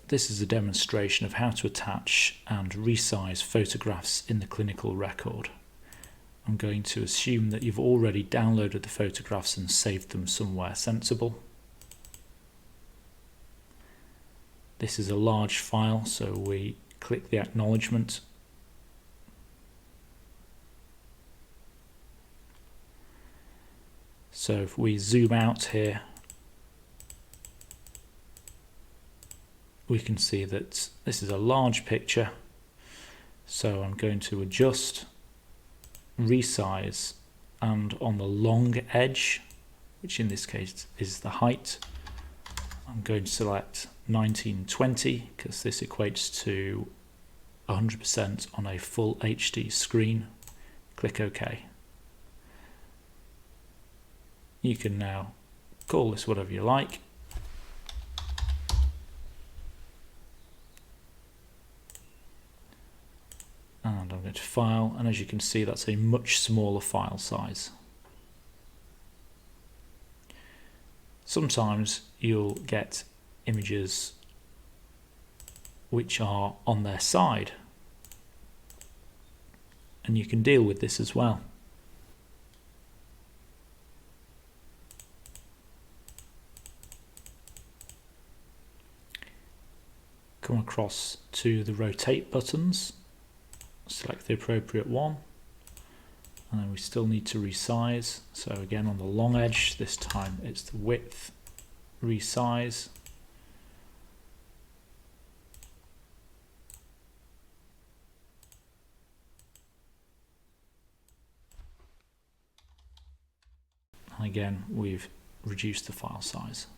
this is a demonstration of how to attach and resize photographs in the clinical record. I'm going to assume that you've already downloaded the photographs and saved them somewhere sensible. This is a large file, so we click the acknowledgement. So if we zoom out here, we can see that this is a large picture. So I'm going to adjust, resize, and on the long edge, which in this case is the height, I'm going to select 1920 because this equates to 100% on a full HD screen. Click OK. You can now call this whatever you like. And I'm going to File, and as you can see, that's a much smaller file size. Sometimes you'll get images which are on their side, and you can deal with this as well. Come across to the rotate buttons, select the appropriate one, and then we still need to resize. So again, on the long edge, this time it's the width, resize. And again, we've reduced the file size.